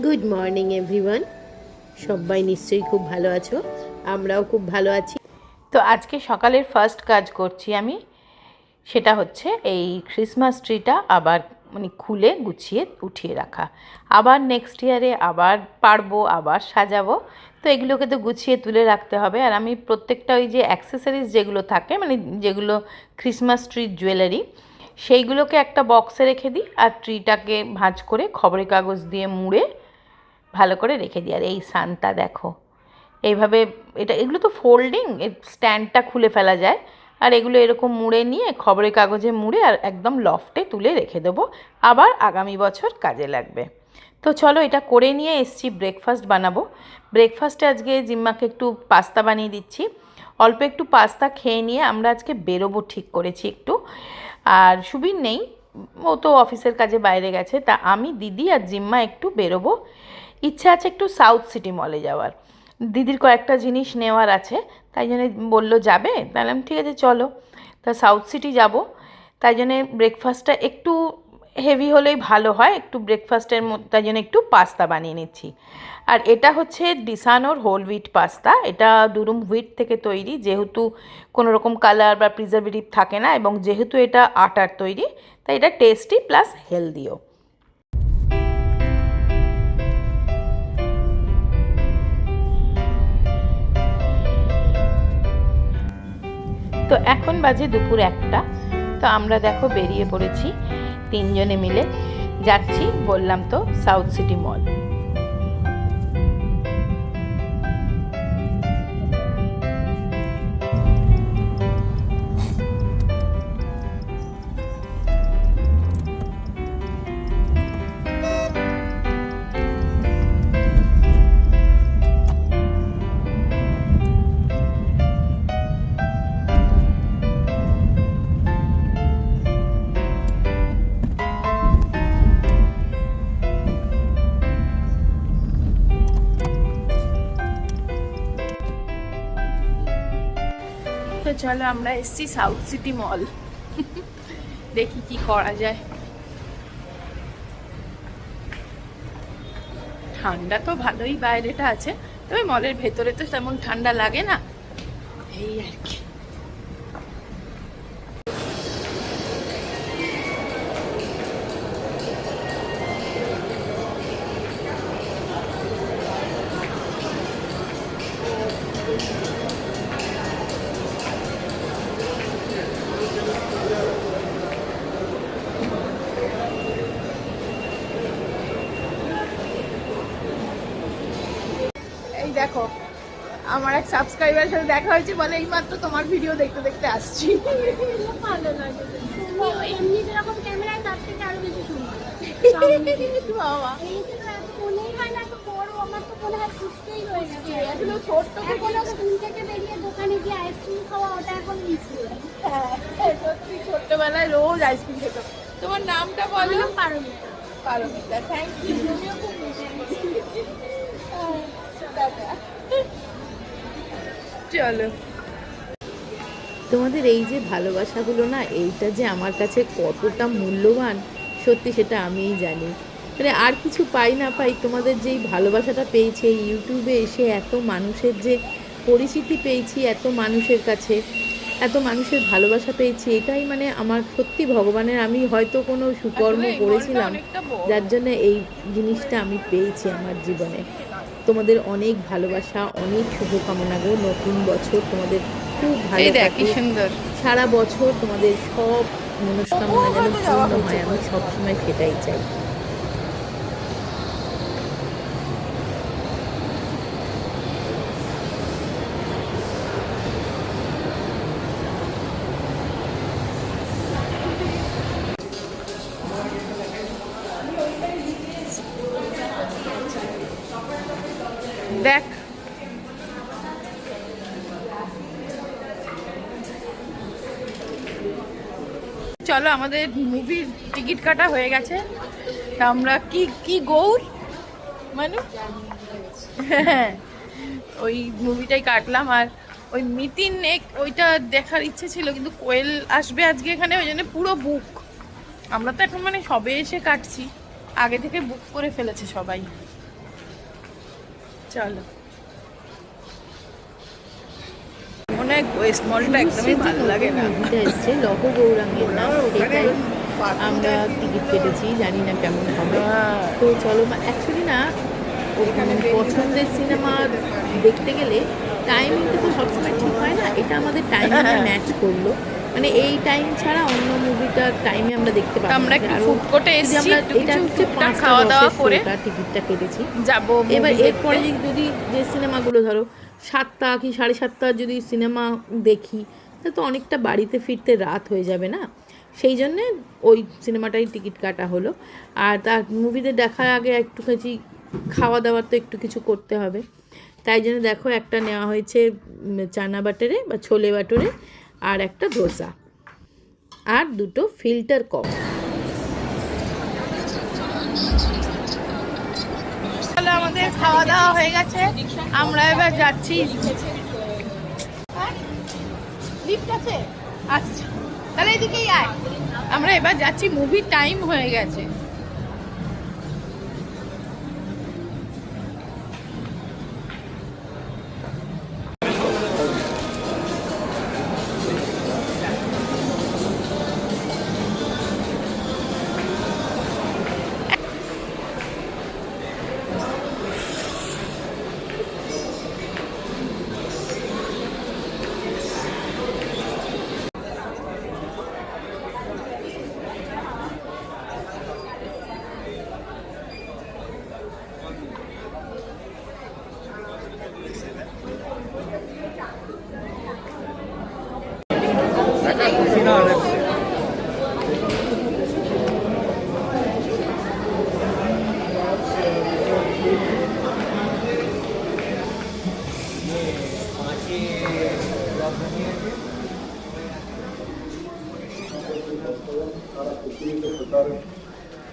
Good morning everyone. সবাই নিশ্চয়ই খুব ভালো আছো, আমরাও খুব ভালো আছি। তো আজকে সকালের ফার্স্ট কাজ করছি আমি, সেটা হচ্ছে এই ক্রিসমাস ট্রিটা আবার খুলে গুছিয়ে উঠিয়ে রাখা। আবার নেক্সট ইয়ারে আবার পারবো, আবার সাজাবো। তো এগুলোকে তো গুছিয়ে তুলে রাখতে হবে। আর আমি প্রত্যেকটা ওই যে অ্যাক্সেসরিজ যেগুলো থাকে, যেগুলো ক্রিসমাস ট্রির জুয়েলারি, সেইগুলোকে একটা বক্সে রেখে দিই। আর ট্রিটাকে ভাঁজ করে খবরের কাগজ দিয়ে মুড়ে ভালো করে রেখে দিই। আর এই সানটা দেখো, এইভাবে এগুলো তো ফোল্ডিং, স্ট্যান্ডটা খুলে ফেলা যায়। আর এগুলো এরকম মুড়ে নিয়ে খবরের কাগজে মুড়ে আর একদম লফটে তুলে রেখে দেবো, আবার আগামী বছর কাজে লাগবে। তো চলো এটা করে নিয়ে এসছি, ব্রেকফাস্ট বানাবো। ব্রেকফাস্টে আজকে জিম্মাকে একটু পাস্তা বানিয়ে দিচ্ছি। অল্প একটু পাস্তা খেয়ে নিয়ে আমরা আজকে বেরোবো ঠিক করেছি একটু। আর সুবীর নেই, ও তো অফিসের কাজে বাইরে গেছে। তা আমি, দিদি আর জিম্মা একটু বেরোবো। ইচ্ছা আছে একটু সাউথ সিটি মলে যাওয়ার, দিদির কয়েকটা জিনিস নেওয়ার আছে। তাই জন্য বললো যাবে, তাহলে আমি ঠিক আছে চলো। তা সাউথ সিটি যাব। তাই জন্যে ব্রেকফাস্টটা একটু হেভি হলেই ভালো হয়, একটু ব্রেকফাস্টের মধ্যে, তাই জন্য একটু পাস্তা বানিয়ে নিচ্ছি। আর এটা হচ্ছে ডিসানোর হোল হুইট পাস্তা। এটা ডুরুম হুইট থেকে তৈরি, যেহেতু কোনো রকম কালার বা প্রিজারভেটিভ থাকে না, এবং যেহেতু এটা আটার তৈরি, তাই এটা টেস্টি প্লাস হেলদিও। তো এখন বাজে দুপুর 1টা। তো আমরা দেখো বেরিয়ে পড়েছি, তিনজনে মিলে যাচ্ছি, বললাম তো, সাউথ সিটি মল। তো চলো আমরা এসছি সাউথ সিটি মল, দেখি কি করা যায়। ঠান্ডা তো ভালোই বাইরেটা আছে, তবে মলের ভেতরে তো তেমন ঠান্ডা লাগে না, এই আর কি। এই দেখো, আমার এক সাবস্ক্রাইবারের সাথে দেখা হয়েছে, বলে এইমাত্র তোমার ভিডিও দেখতে দেখতে আসছি। ভালো লাগে, এমনি যেরকম ক্যামেরায় তার থেকে আরো বেশি সুন্দর। বাবা, এই যে এত মনেই হয় না, এত বড়, আমার তো মনে হয় ফুচকেই রয়ে গেছে। এগুলো ছোট্ট এখন স্কুল থেকে বেরিয়ে দোকানে গিয়ে আইসক্রিম খাওয়া, ওটা এখন মিস করি। সত্যি ছোট্টবেলায় রোজ আইসক্রিম খেতাম। তোমার নামটা বলো? পারমিতা। Paramita, thank you. চলো। তোমাদের এই যে ভালোবাসাগুলো না, এইটা যে আমার কাছে কতটা মূল্যবান, সত্যি সেটা আমিই জানি। মানে আর কিছু পাই না পাই, তোমাদের যেই ভালোবাসাটা পেয়েছি এই ইউটিউবে এসে, এত মানুষের যে পরিচিতি পেয়েছি, এত মানুষের কাছে এত মানুষের ভালোবাসা পেয়েছি, এটাই মানে আমার সত্যি ভগবানের, আমি হয়তো কোনো সুকর্ম করেছিলাম যার জন্য এই জিনিসটা আমি পেয়েছি আমার জীবনে। তোমাদের অনেক ভালোবাসা, অনেক শুভকামনা গো। নতুন বছর তোমাদের খুব ভালো থাকুক, সারা বছর তোমাদের সব মনস্কামনা যেন পূর্ণ হয়, আমি সবসময় সেটাই চাই। দেখ, চলো আমাদের মুভির টিকিট কাটা হয়ে গেছে। তা আমরা কি কি গৌর মানু, হ্যাঁ, ওই মুভিটাই কাটলাম। আর ওই মিতিন ওইটা দেখার ইচ্ছে ছিল, কিন্তু কোয়েল আসবে আজকে এখানে, ওই জন্য পুরো বুক। আমরা তো এখন সবে এসে কাটছি, আগে থেকে বুক করে ফেলেছে সবাই। চলো, অনেক ওয়েস্ট মলটা একদমই ভালো লাগে না। মুভিটা এসছে লহ গৌরাঙ্গের নাম, সেটাই আমরা টিকিট কেটেছি, জানি না কেমন হবে। তো চলো, অ্যাকচুয়ালি না ওখানে পছন্দের সিনেমা দেখতে গেলে টাইমিংটা তো সবসময় ঠিক হয় না, এটা আমাদের টাইমিংয়ে ম্যাচ করলো, মানে এই টাইম ছাড়া অন্য মুভিটার টাইমে আমরা দেখতে পাবো। আমরা একটু ফুড কোর্টে এসেছি, এটা হচ্ছে খাওয়া দাওয়া করে টিকিটটা কেটেছি যাবো। এবার এরপরে যদি যে সিনেমাগুলো ধরো 7টা কি 7:30 যদি সিনেমা দেখি, তাহলে তো অনেকটা বাড়িতে ফিরতে রাত হয়ে যাবে না, সেই জন্যে ওই সিনেমাটাই টিকিট কাটা হলো। আর তার মুভিতে দেখার আগে একটুখানি খাওয়া দাওয়ার তো একটু কিছু করতে হবে, তাই জন্য দেখো একটা নেওয়া হয়েছে চানা বাটারে বা ছোলে বাটারে, আর একটা ধোসা, আর 2টো ফিল্টার কফি। আমাদের খাওয়া দাওয়া হয়ে গেছে, আমরা এবার যাচ্ছি। লিফট আছে, আচ্ছা তাহলে এদিকেই আয়। আমরা এবার যাচ্ছি, মুভির টাইম হয়ে গেছে।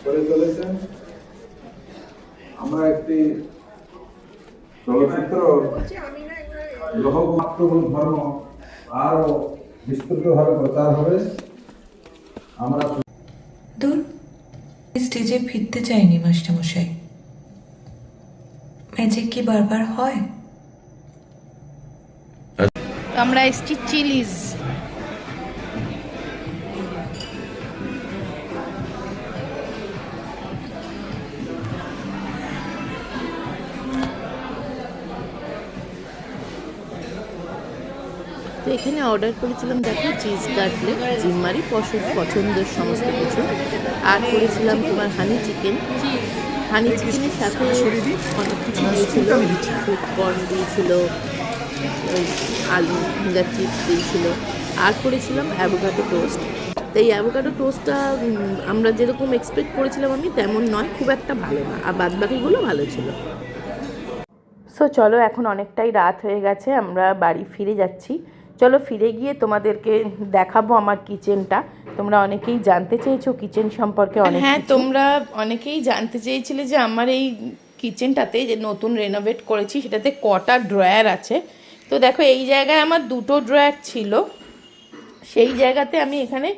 করে চলেছেন। আমরা একটি চলচ্চিত্র লৌহমাত্রগুলো ধর্ম আরো বিস্তৃতভাবে প্রচার হবে। আমরা দূর স্টেজে ফিরতে চাইনি মাস্টারমশাই, ম্যাজিক কি বারবার হয়? আমরা এসছি চিলিজ। তো এখানে অর্ডার করেছিলাম দেখো চিজ কাটলেট, জিম্মারি পছন্দের সমস্ত কিছু, আর করেছিলাম তোমার হানি চিকেন। হানি চিকেনের সাথে অনেক কিছু দিয়েছিল, সুইট কর্ন দিয়েছিল, ওই আলু ফিঙ্গার চিপস দিয়েছিল, আর করেছিলাম অ্যাভোকাডো টোস্ট। তো এই অ্যাভোকাডো টোস্টটা আমরা যেরকম এক্সপেক্ট করেছিলাম আমি তেমন নয়, খুব একটা ভালো না, আর বাদবাকিগুলো ভালো ছিল। সো চলো, এখন অনেকটাই রাত হয়ে গেছে, আমরা বাড়ি ফিরে যাচ্ছি। চলো ফিরে গিয়ে তোমাদেরকে দেখাবো আমার কিচেনটা। তোমরা অনেকেই জানতে চেয়েছো কিচেন সম্পর্কে অনেক। হ্যাঁ, তোমরা অনেকেই জানতে চেয়েছিলে যে আমার এই কিচেনটাতে যে নতুন রেনোভেট করেছি সেটাতে কটা ড্রয়ার আছে। তো দেখো, এই জায়গায় আমার 2টো ড্রয়ার ছিল, সেই জায়গাতে আমি এখানে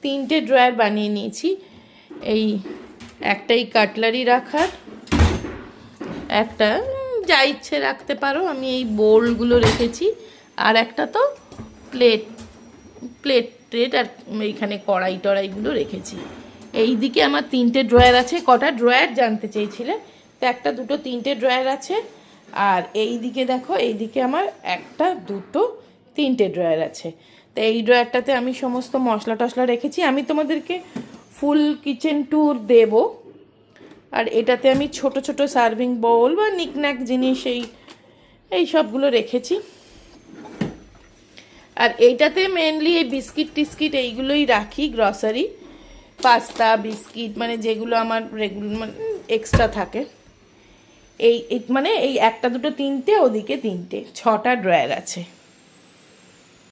3টে ড্রয়ার বানিয়ে নিয়েছি। এই একটাই কাটলারি রাখার, একটা যা ইচ্ছে রাখতে পারো, আমি এই বোলগুলো রেখেছি, আর একটা তো প্লেট আর এইখানে কড়াই টড়াইগুলো রেখেছি। এই দিকে আমার 3টে ড্রয়ার আছে। কটা ড্রয়ার জানতে চেয়েছিলে, তো 1, 2, 3টে ড্রয়ার আছে। আর এই দিকে দেখো, এই দিকে আমার 1, 2, 3টে ড্রয়ার আছে। তো এই ড্রয়ারটাতে আমি সমস্ত মশলা টশলা রেখেছি। আমি তোমাদেরকে ফুল কিচেন ট্যুর দেব। আর এটাতে আমি ছোট ছোট সার্ভিং বাউল বা নিকন্যাক জিনিস এই সবগুলো রেখেছি। আর এইটাতে মেনলি এই বিস্কিট টিস্কিট এইগুলোই রাখি, গ্রসারি, পাস্তা, বিস্কিট, মানে যেগুলো আমার রেগুলার মানে এক্সট্রা থাকে। এই মানে এই 1, 2, 3টে, ওদিকে 3টে, 6টা ড্রয়ার আছে।